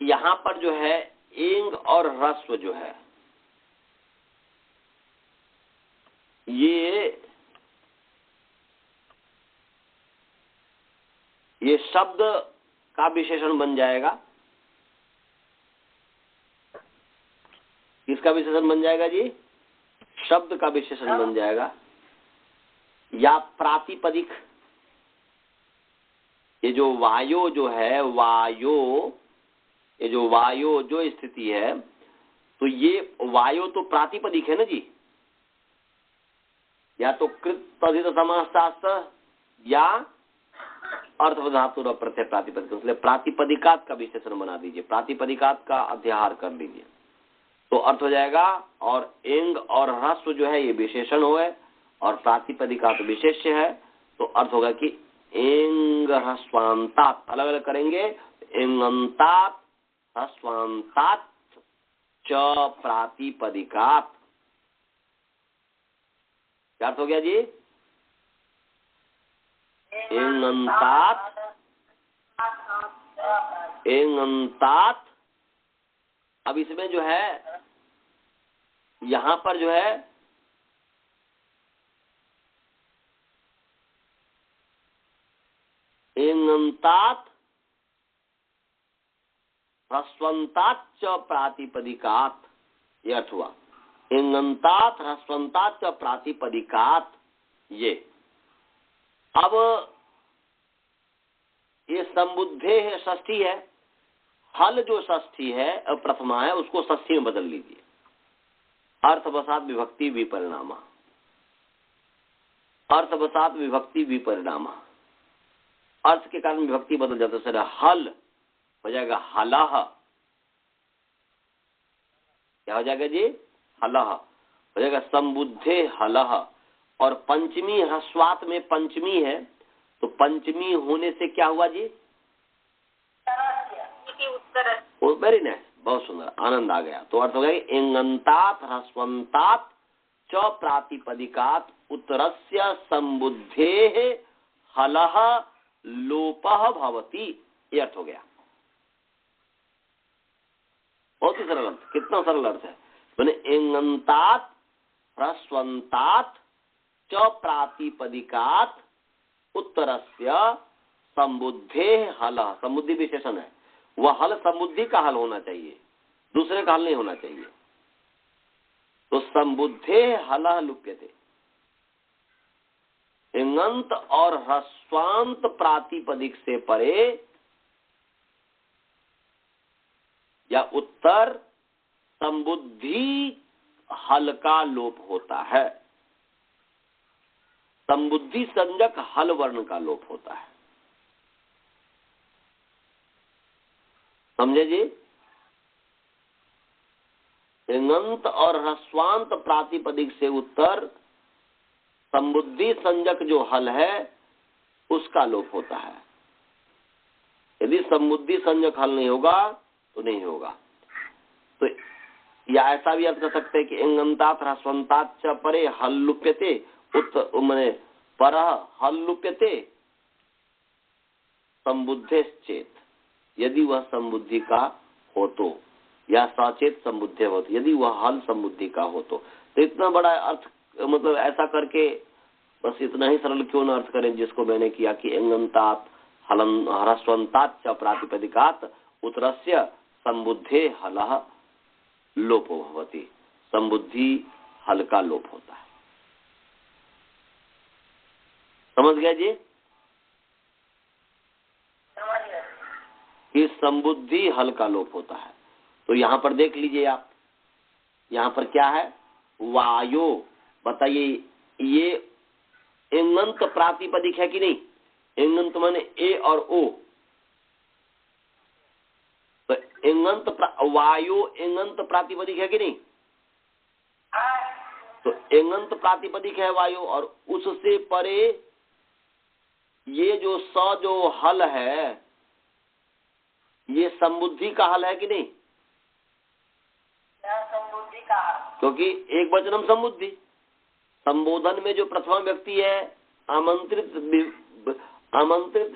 यहां पर जो है एंग और ह्रस्व जो है, ये शब्द का विशेषण बन जाएगा। किसका विशेषण बन जाएगा जी? शब्द का विशेषण बन जाएगा या प्रातिपदिक। ये जो वायो जो है, ये जो वायो जो स्थिति है, तो ये वायो तो प्रातिपदिक है ना जी। या तो कृत तद्धित समासशास्त्र या अर्थवधातु और प्रत्यय प्रातिपदिक, इसलिए प्रातिपदिकात का विशेषण बना दीजिए, प्रातिपदिकात का अध्याहार कर लीजिए, तो अर्थ हो जाएगा। और एंग और ह्रस्व जो है ये विशेषण हो है और प्रातिपदिकात विशेष्य है, तो अर्थ होगा कि एंग ह्रस्वांतात। अलग अलग करेंगे, एंगंतात ह्रस्वांतात च प्रातिपदिकात। क्या अर्थ हो गया जी? एंगंतात। अब इसमें जो है यहां पर जो है एंगंतात ह्रस्वंतात च प्रातिपदिकात, ये अर्थ हुआ। एंगंतात ह्रस्वंतात च प्रातिपदिकात। ये अब ये संबुद्धे है, षष्ठी है। हल जो षष्ठी है प्रथमा है, उसको षष्ठी में बदल लीजिए। अर्थवशात विभक्ति विपरिणाम, अर्थवशात विभक्ति विपरिणाम, अर्थ के कारण विभक्ति बदल जाता है। सर हल हो जाएगा हलह, क्या हो जाएगा जी? हलह हो जाएगा। संबुद्धे हलह, और पंचमी ह्रस्वात में पंचमी है, तो पंचमी होने से क्या हुआ जी? उत्तर। वेरी नाइस, बहुत सुंदर, आनंद आ गया। तो अर्थ हो गया एंगंतात ह्रस्वंतात च प्रातिपदिकात उत्तरस्य संबुद्धेः हलः लोपः भवति, ये अर्थ हो गया। बहुत ही सरल अर्थ, कितना सरल अर्थ है। मैंने एंगंतात ह्रस्वंतात च प्रातिपदिकात उत्तरस्य संबुद्धेः हलः, संबुद्धि विशेषण है, वह हल संबुद्धि का हल होना चाहिए, दूसरे का हल नहीं होना चाहिए। तो संबुद्धे हलः लुप्यते, एंगंत और ह्रस्वांत प्रातिपदिक से परे या उत्तर संबुद्धि हल का लोप होता है, संबुद्धि संजक हल वर्ण का लोप होता है। समझे जी? एंगंत और ह्रस्वांत प्रातिपदिक से उत्तर संबुद्धि संजक जो हल है उसका लोप होता है। यदि संबुद्धि संजक हल नहीं होगा तो नहीं होगा। तो या ऐसा भी अर्थ कर सकते हैं कि एंगंतात ह्रस्वंतात च परे हल लुप्यते, माने पर हल लुप्यते संबुद्धेश्चेत, यदि वह संबुद्धि का हो तो, या सचेत संबुद्धि हो तो, यदि वह हल संबुद्धि का हो तो इतना बड़ा अर्थ, मतलब ऐसा करके बस इतना ही सरल क्यों न अर्थ करें जिसको मैंने किया कि एंगंतात हलन ह्रस्वंतात च प्रातिपदिकात उत्तरस्य संबुद्धे हलः लोपो भवति, संबुद्धि हल का लोप होता है। समझ गया जी? कि संबुद्धि हल का लोप होता है। तो यहाँ पर देख लीजिए आप, यहाँ पर क्या है? वायो, बताइए ये एंगंत प्रातिपदिक है कि नहीं? एंगंत माने ए और ओ, तो एंगंत वायो एंगंत प्रातिपदिक है कि नहीं? तो एंगंत प्रातिपदिक है वायो, और उससे परे ये जो जो हल है ये संबुद्धि का हल है कि नहीं? संबुद्धि का, क्योंकि एक वचनम संबुद्धि, संबोधन में जो प्रथमा व्यक्ति है, आमंत्रित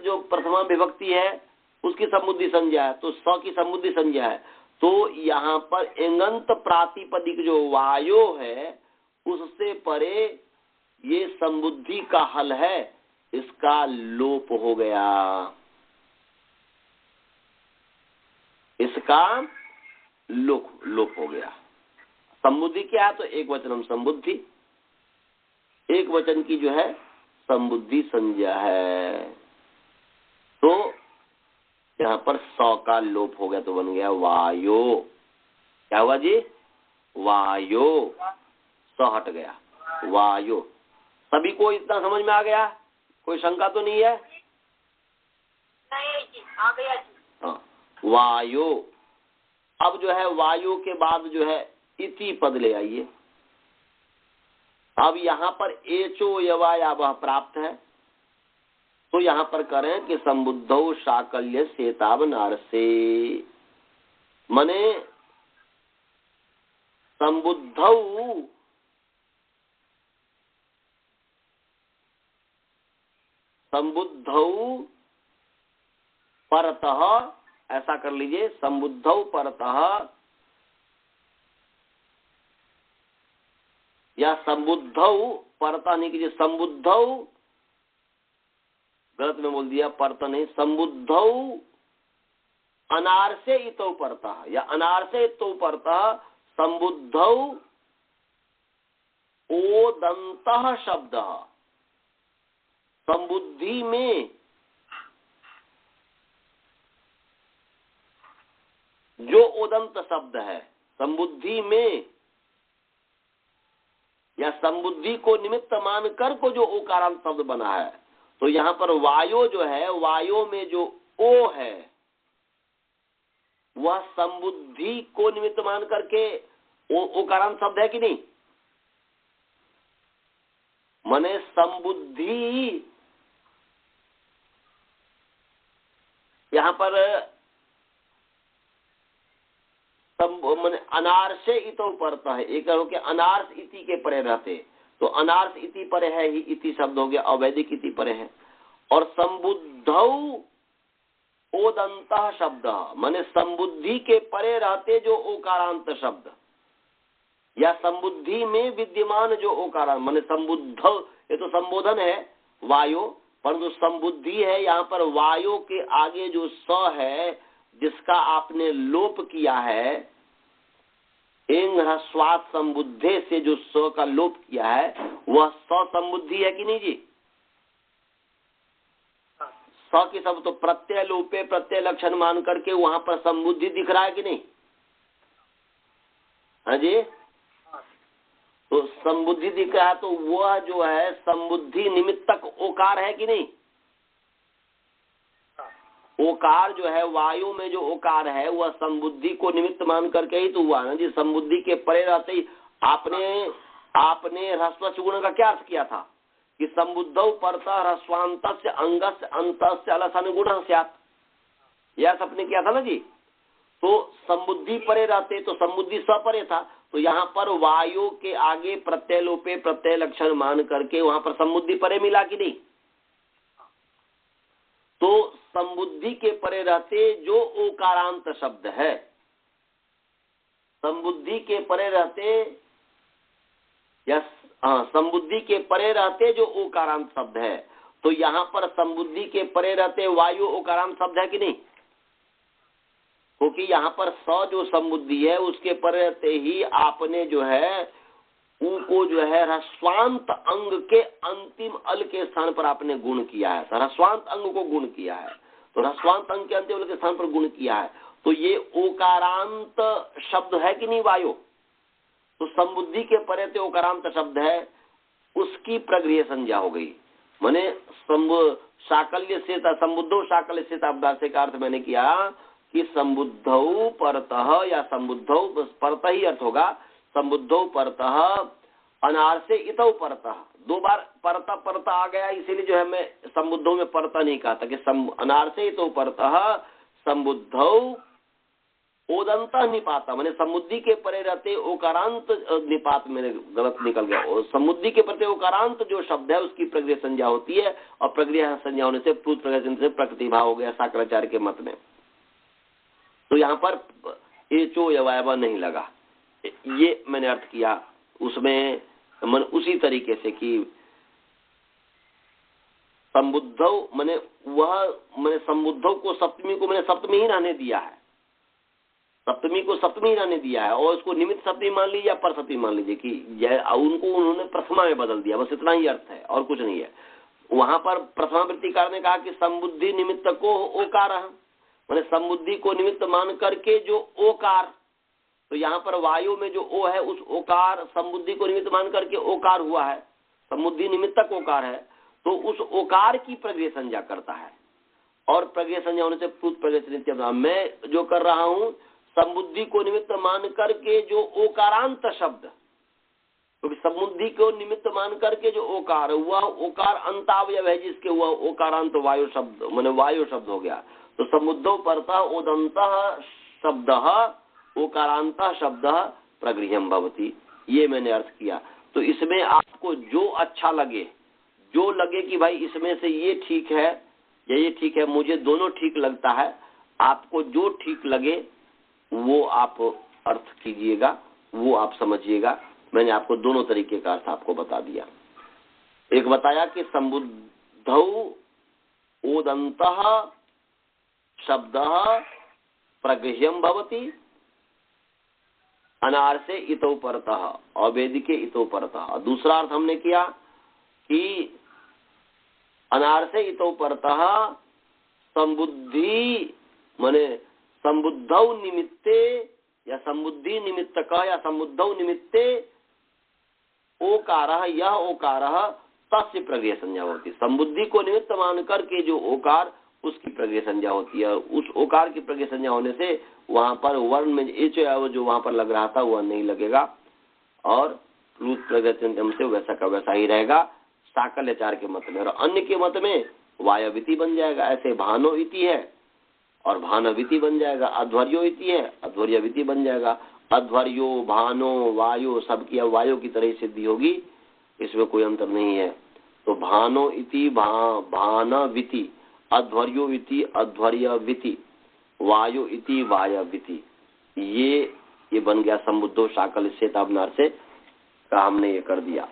जो प्रथमा विभक्ति है उसकी संबुद्धि संज्ञा है, तो स की संबुद्धि संज्ञा है। तो यहाँ पर एंगंत प्रातिपदिक जो वायो है उससे परे ये संबुद्धि का हल है, इसका लोप हो गया, इसका लोप हो गया। संबुद्धि क्या है? तो एक वचनम संबुद्धि, एक वचन की जो है संबुद्धि संज्ञा है। तो यहाँ पर सौ का लोप हो गया, तो बन गया वायो। क्या हुआ जी? वायो, सौ हट गया, वायो। सभी को इतना समझ में आ गया? कोई शंका तो नहीं है? नहीं जी, आ गया जी। हाँ, वायो। अब जो है वायु के बाद जो है इति पद ले आइए। अब यहाँ पर एचो यवायावह प्राप्त है, तो यहाँ पर करें कि संबुद्धौ शाकल्य सेतावनारसे, मने संबुद्धौ परतः, ऐसा कर लीजिए, संबुद्धौ परतः या संबुद्धौ परतः नहीं कीजिए, संबुद्धौ गलत में बोल दिया, परतः नहीं, संबुद्धौ अनारसे इतो परतः या अनारसे इतो परतः संबुद्धौ ओदंतः शब्द, संबुद्धि में जो ओदंत शब्द है, संबुद्धि में या संबुद्धि को निमित्त मानकर को जो ओकारांत शब्द बना है, तो यहाँ पर वायो जो है, वायो में जो ओ है वह संबुद्धि को निमित्त मान करके ओकारांत शब्द है कि नहीं? माने संबुद्धि यहाँ पर माने अनार्से इतो परता है, एक हो के अनार्स इति के परे रहते, तो अनार्स इति परे है ही, इति शब्द हो गया, अवैदिक इति परे है। और संबुद्धौ ओदंत शब्द, माने संबुद्धि के परे रहते जो ओकारांत शब्द, या संबुद्धि में विद्यमान जो ओकारांत, माने संबुद्धौ, ये तो संबोधन है वायो, परंतु संबुद्धि है यहाँ पर वायो के आगे जो स है जिसका आपने लोप किया है, इंग ह्रस्वात् संबुद्धे से जो स का लोप किया है वह स संबुद्धि है कि नहीं जी? स की सब तो प्रत्यय लोपे प्रत्यय लक्षण मान करके वहां पर संबुद्धि दिख रहा है कि नहीं? हाँ जी, तो संबुद्धि दिख रहा है, तो वह जो है संबुद्धि निमित्तक ओकार है कि नहीं? ओकार जो है वायु में जो ओकार है वह संबुद्धि को निमित्त मान करके ही तो हुआ ना जी। संबुद्धि के परे रहते ही आपने ह्रस्व गुण का क्या अर्थ किया था कि संबुद्धौ परतः ह्रस्वांतस्य अंगस्य अंतस्य अलसन गुण स्यात्, यह सबने किया था ना जी। तो संबुद्धि परे रहते तो संबुद्धि सपरे था, तो यहाँ पर वायु के आगे प्रत्यय लोपे प्रत्यय लक्षण मान करके वहां पर संबुद्धि परे मिला कि नहीं? तो संबुद्धि के परे रहते जो ओकारांत शब्द है, संबुद्धि के परे रहते या संबुद्धि के परे रहते जो ओकारांत शब्द है, तो यहाँ पर संबुद्धि के परे रहते वायु ओकारांत शब्द है कि नहीं? क्योंकि यहाँ पर स जो संबुद्धि है उसके परे रहते ही आपने जो है को जो है ह्रस्वांत अंग के अंतिम अल के स्थान पर आपने गुण किया है, ह्रस्वांत अंग को गुण किया है, तो ह्रस्वांत अंग के अंतिम अल के स्थान पर गुण किया है, तो ये ओकारांत शब्द है कि नहीं वायु? तो संबुद्धि के परे तो ओकारांत शब्द है, उसकी प्रगृह संज्ञा हो गई। मैंने साकल्य से संबुद्धौ साकल्य से अभ्यास का अर्थ मैंने किया कि संबुद्धौ परतः या संबुद्धौ परतः ही अर्थ होगा, संबुद्धौ परतः अनार्से इतौ परतः, दो बार परता परता आ गया, इसीलिए जो है मैं संबुद्धौ में परता नहीं कहा था कि अनार्से इतौ परतः संबुद्धौ ओदंत निपाता, मैंने समुद्धि के परे रहते ओकारांत निपात मेरे गलत निकल गया, और समुद्धि के प्रति ओकारांत जो शब्द है उसकी प्रगृह संज्ञा होती है, और प्रगृह संज्ञा होने से पूर्व प्रगृह से प्रकृतिभा हो गया शाकराचार्य के मत में। तो यहाँ पर एचो यवायवा नहीं लगा, ये मैंने अर्थ किया उसमें मन उसी तरीके से कि संबुद्धौ मैंने संबुद्धौ को सप्तमी को मैंने सप्तमी ही रहने दिया है, सप्तमी को सप्तमी रहने दिया है, और उसको निमित्त सप्तमी मान लीजिए या पर सप्तमी मान लीजिए कि उनको उन्होंने प्रथमा में बदल दिया, बस इतना ही अर्थ है और कुछ नहीं है। वहां पर प्रथमा वृत्तिकार ने कहा कि संबुद्धि निमित्त को ओकार, मैंने संबुद्धि को निमित्त मान करके जो ओकार, तो यहाँ पर वायु में जो ओ है उस ओकार संबुद्धि को निमित्त मान करके ओकार हुआ है, संबुद्धि निमित्तक ओकार है, तो उस ओकार की प्रगृह संज्ञा करता है, और प्रगृह संज्ञा होने से पूर्व प्रगृह। मैं जो कर रहा हूं संबुद्धि को निमित्त मान करके जो ओकारांत शब्द, क्योंकि समुद्धि को निमित्त मान करके जो ओकार हुआ, ओकार अंतावयव है जिसके हुआ ओकारांत वायु शब्द, मैंने वायु शब्द हो गया। तो समुद्धौ परतः ओदंत शब्द ओकारांत शब्द प्रगृह्यम भवति, ये मैंने अर्थ किया। तो इसमें आपको जो अच्छा लगे, जो लगे कि भाई इसमें से ये ठीक है या ये ठीक है, मुझे दोनों ठीक लगता है, आपको जो ठीक लगे वो आप अर्थ कीजिएगा, वो आप समझिएगा। मैंने आपको दोनों तरीके का अर्थ आपको बता दिया। एक बताया कि संबुद्धौ ओदंतः शब्दः प्रगृह्यम भवति अनार्से इतो परतः अवेदिके इतो परतः। दूसरा अर्थ हमने किया कि अनार्से इतो परतः संबुद्धि माने संबुद्धौ निमित्ते या संबुद्धि निमित्तक या संबुद्धौ निमित्ते ओकारः यह ओकारः तस्य प्रगृह्य संज्ञा होती है। संबुद्धि को निमित्त मान करके जो ओकार उसकी प्रगृह्य संज्ञा होती है। उस ओकार की प्रगृह्य संज्ञा होने से वहां पर वर्ण में एच जो वहां पर लग रहा था वह नहीं लगेगा और प्लुत प्रगत्यंतम से वैसा का वैसा ही रहेगा साकल्याचार के मत में। और अन्य के मत में वायविति बन जाएगा। ऐसे भानो इति है और भानविति बन जाएगा, अध्वर्यो इति है अध्वर्यविति बन जाएगा। अध्वर्यो भानो वायो सबकी अब वायु की तरह सिद्धि होगी, इसमें कोई अंतर नहीं है। तो भानो इति भानविति, अध्वर्यो इति अध्वर्यविति, वायु इति वायविति, ये बन गया समुद्धो शाकल से ताबनार से का हमने ये कर दिया।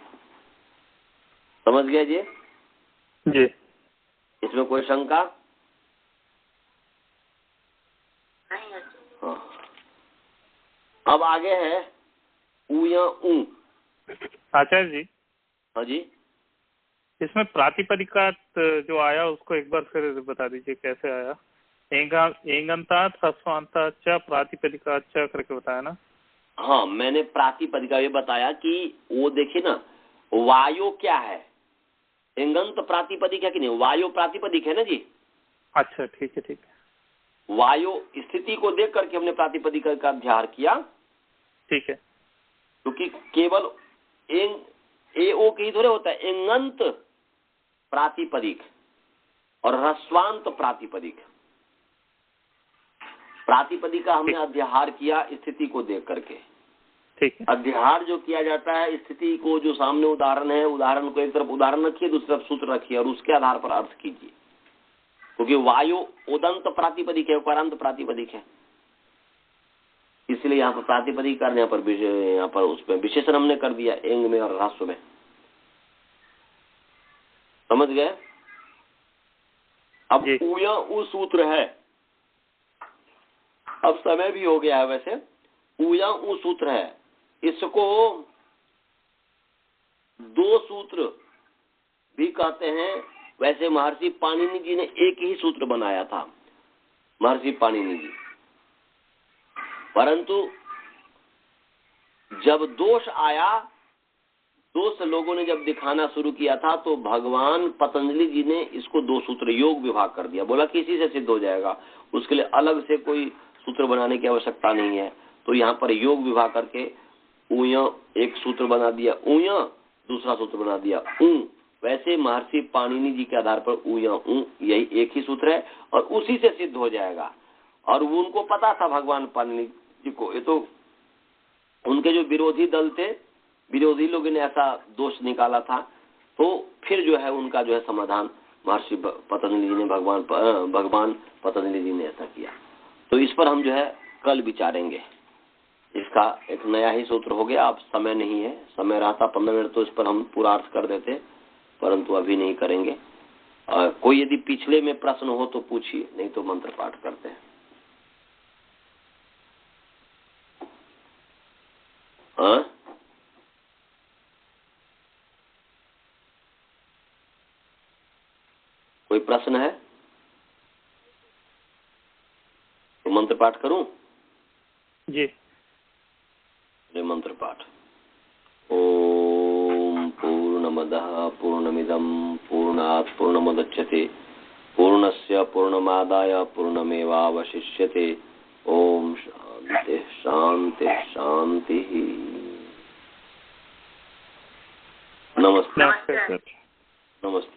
समझ गया जी? जी। इसमें कोई शंका? नहीं है। हाँ। अब आगे है ऊ या ऊ। आचार्य जी। हाँ जी। इसमें प्रातिपदिका जो आया उसको एक बार फिर बता दीजिए कैसे आया। एंगंतात ह्रस्वांतात च प्रातिपदिका च करके बताया ना। हाँ, मैंने प्रातिपदिका ये बताया कि वो देखिए ना, वायु क्या है, एंगंत प्रातिपदिक है कि नहीं, वायु प्रातिपदिक है ना जी। अच्छा ठीक है ठीक है। वायु स्थिति को देख करके हमने प्रातिपदिक का अध्ययन किया। ठीक है। क्योंकि केवल ए ओ के ही थोड़े होता है, एंगंत प्रातिपदिक और ह्रस्वांत प्रातिपदिक। प्रातिपदिक का हमने अध्ययन किया स्थिति को देख करके। ठीक है। अध्ययन जो किया जाता है स्थिति को, जो सामने उदाहरण है, उदाहरण को एक तरफ उदाहरण रखिए, दूसरी तरफ सूत्र रखिए और उसके आधार पर अर्थ कीजिए। क्योंकि वायु उदंत प्रातिपदिक है, उपरांत प्रातिपदिक है, इसलिए यहाँ पर प्रातिपदिक करने यहाँ पर उसमें विशेषण हमने कर दिया एंग में और ह्रस्व में। समझ गए? अब ऊया ऊ सूत्र है, अब समय भी हो गया है। वैसे ऊया ऊ सूत्र है, इसको दो सूत्र भी कहते हैं। वैसे महर्षि पाणिनि जी ने एक ही सूत्र बनाया था, महर्षि पाणिनि जी, परंतु जब दोष आया, दोष लोगों ने जब दिखाना शुरू किया था, तो भगवान पतंजलि जी ने इसको दो सूत्र योग विभाग कर दिया। बोला कि इसी से सिद्ध हो जाएगा, उसके लिए अलग से कोई सूत्र बनाने की आवश्यकता नहीं है। तो यहाँ पर योग विभाग करके ऊया एक सूत्र बना दिया, ऊया दूसरा सूत्र बना दिया ऊ। वैसे महर्षि पाणिनि जी के आधार पर ऊया ऊ यही एक ही सूत्र है और उसी से सिद्ध हो जाएगा। और वो उनको पता था भगवान पाणिनि जी को, ये तो उनके जो विरोधी दल थे, विरोधी लोगों ने ऐसा दोष निकाला था, तो फिर जो है उनका जो है समाधान महर्षि पतंजलि जी ने, भगवान पतंजलि जी ने ऐसा किया। तो इस पर हम जो है कल विचारेंगे। इसका एक नया ही सूत्र हो गया। अब समय नहीं है, समय रहता 15 मिनट तो इस पर हम पूरा अर्थ कर देते, परंतु अभी नहीं करेंगे। कोई यदि पिछले में प्रश्न हो तो पूछिए, नहीं तो मंत्र पाठ करते हैं। हाँ? कोई प्रश्न है तो मंत्र पाठ करूं जी? मंत्र पाठ। ओम पूर्णमदः पूर्णमिदं पूर्णात् पूर्णमुदच्यते पूर्णस्य पूर्णमादाय पूर्णमेवावशिष्यते। ओम शांति शांति शांति। नमस्ते। नमस्ते। नमस्ते।